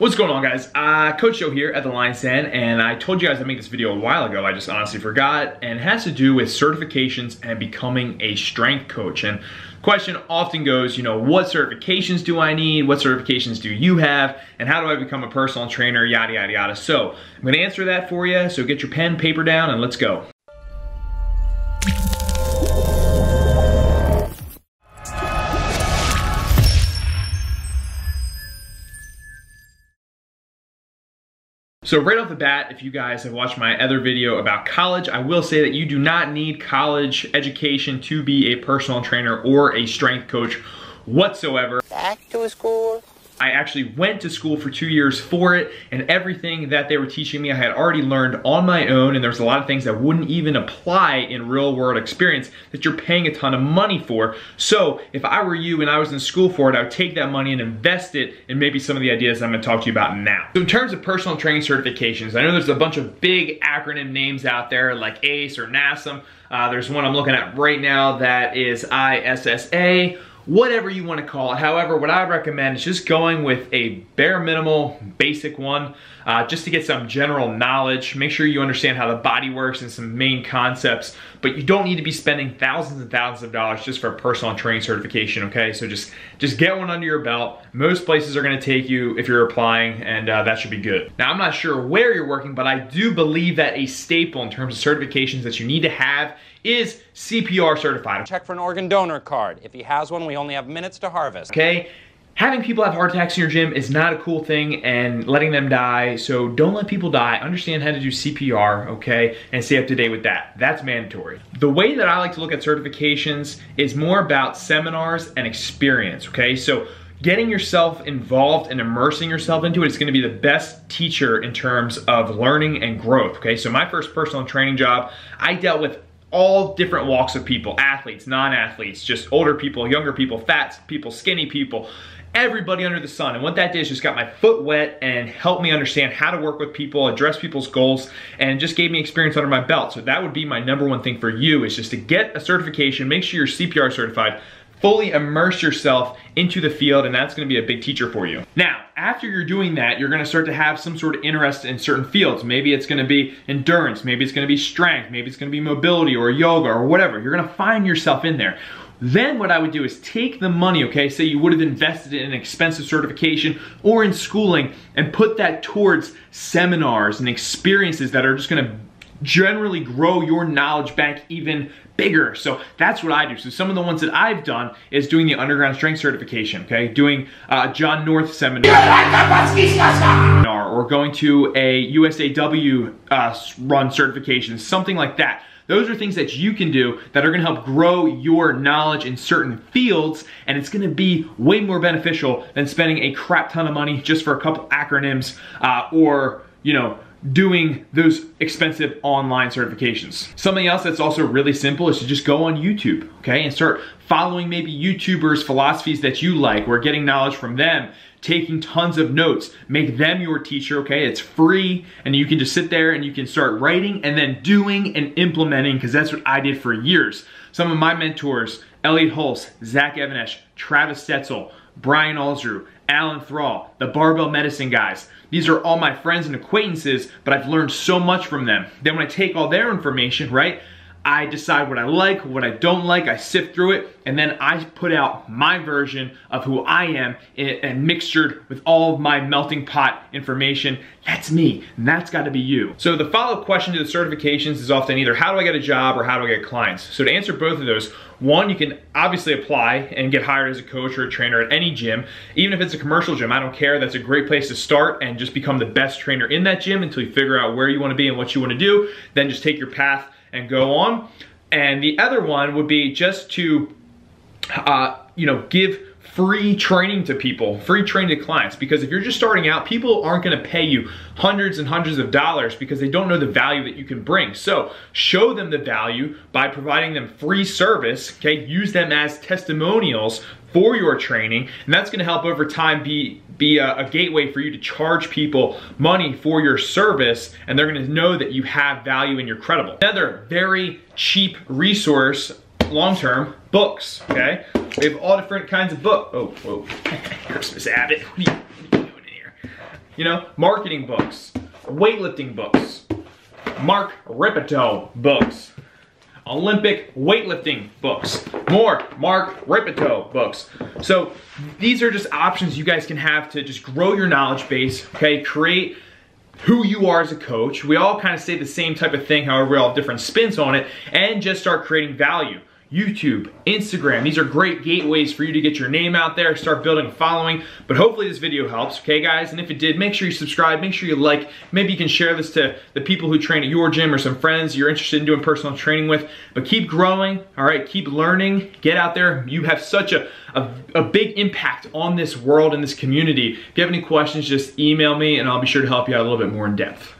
What's going on, guys? Coach Joe here at the Lions Den, and I told you guys I'd make this video a while ago. I just honestly forgot, and it has to do with certifications and becoming a strength coach. And the question often goes, what certifications do I need? What certifications do you have? And how do I become a personal trainer? Yada, yada, yada. So I'm gonna answer that for you. So get your pen, paper down, and let's go. So right off the bat, if you guys have watched my other video about college, I will say that you do not need college education to be a personal trainer or a strength coach whatsoever. Back to school. I actually went to school for 2 years for it, and everything that they were teaching me I had already learned on my own, and there's a lot of things that wouldn't even apply in real world experience that you're paying a ton of money for. So if I were you and I was in school for it, I would take that money and invest it in maybe some of the ideas I'm gonna talk to you about now. So in terms of personal training certifications, I know there's a bunch of big acronym names out there like ACE or NASM. There's one I'm looking at right now that is ISSA. Whatever you want to call it. However, what I would recommend is just going with a bare minimal basic one, just to get some general knowledge. Make sure you understand how the body works and some main concepts, but you don't need to be spending thousands and thousands of dollars just for a personal training certification, okay? So just get one under your belt. Most places are gonna take you if you're applying, and that should be good. Now, I'm not sure where you're working, but I do believe that a staple in terms of certifications that you need to have is CPR certified. Check for an organ donor card. If he has one, we only have minutes to harvest. Okay? Having people have heart attacks in your gym is not a cool thing, and letting them die, so don't let people die. Understand how to do CPR, okay? And stay up to date with that. That's mandatory. The way that I like to look at certifications is more about seminars and experience, okay? So getting yourself involved and immersing yourself into it is gonna be the best teacher in terms of learning and growth, okay? So my first personal training job, I dealt with all different walks of people, athletes, non-athletes, just older people, younger people, fat people, skinny people, everybody under the sun. And what that did is just got my foot wet and helped me understand how to work with people, address people's goals, and just gave me experience under my belt. So that would be my number one thing for you, is just to get a certification, make sure you're CPR certified, fully immerse yourself into the field, and that's gonna be a big teacher for you. Now, after you're doing that, you're gonna start to have some sort of interest in certain fields. Maybe it's gonna be endurance, maybe it's gonna be strength, maybe it's gonna be mobility or yoga or whatever. You're gonna find yourself in there. Then what I would do is take the money, okay, say you would have invested in an expensive certification or in schooling, and put that towards seminars and experiences that are just gonna generally grow your knowledge bank even bigger. So that's what I do. So some of the ones that I've done is doing the underground strength certification, okay? Doing Jon North seminar, or going to a USAW run certification, something like that. Those are things that you can do that are gonna help grow your knowledge in certain fields, and it's gonna be way more beneficial than spending a crap ton of money just for a couple acronyms or, doing those expensive online certifications. Something else that's also really simple is to just go on YouTube, okay, and start following maybe YouTubers' philosophies that you like, or getting knowledge from them, taking tons of notes, make them your teacher, okay? It's free, and you can just sit there and you can start writing and then doing and implementing, because that's what I did for years. Some of my mentors, Elliot Hulse, Zach Evanesh, Travis Stetzel, Brian Alsrew, Alan Thrall, the barbell medicine guys. These are all my friends and acquaintances, but I've learned so much from them. Then when I take all their information, right, I decide what I like, what I don't like, I sift through it, and then I put out my version of who I am and mixtured with all of my melting pot information. That's me, and that's gotta be you. So the follow-up question to the certifications is often either how do I get a job or how do I get clients? So to answer both of those, one, you can obviously apply and get hired as a coach or a trainer at any gym. Even if it's a commercial gym, I don't care. That's a great place to start and just become the best trainer in that gym until you figure out where you wanna be and what you wanna do. Then just take your path and go on. And the other one would be just to, give free training to people, free training to clients. Because if you're just starting out, people aren't gonna pay you hundreds and hundreds of dollars because they don't know the value that you can bring. So show them the value by providing them free service, okay? Use them as testimonials for your training, and that's gonna help over time be a gateway for you to charge people money for your service, and they're gonna know that you have value and you're credible. Another very cheap resource, long-term, books, okay? We have all different kinds of books. Oh, whoa, Christmas Abbott, what are you doing in here? You know, marketing books, weightlifting books, Mark Ripito books, Olympic weightlifting books, more Mark Ripito books. So these are just options you guys can have to just grow your knowledge base, okay? Create who you are as a coach. We all kind of say the same type of thing, however we all have different spins on it, and just start creating value. YouTube, Instagram, these are great gateways for you to get your name out there, start building a following. But hopefully this video helps, okay guys? And if it did, make sure you subscribe, make sure you like, maybe you can share this to the people who train at your gym or some friends you're interested in doing personal training with. But keep growing, all right? Keep learning, get out there. You have such a big impact on this world and this community. If you have any questions, just email me and I'll be sure to help you out a little bit more in depth.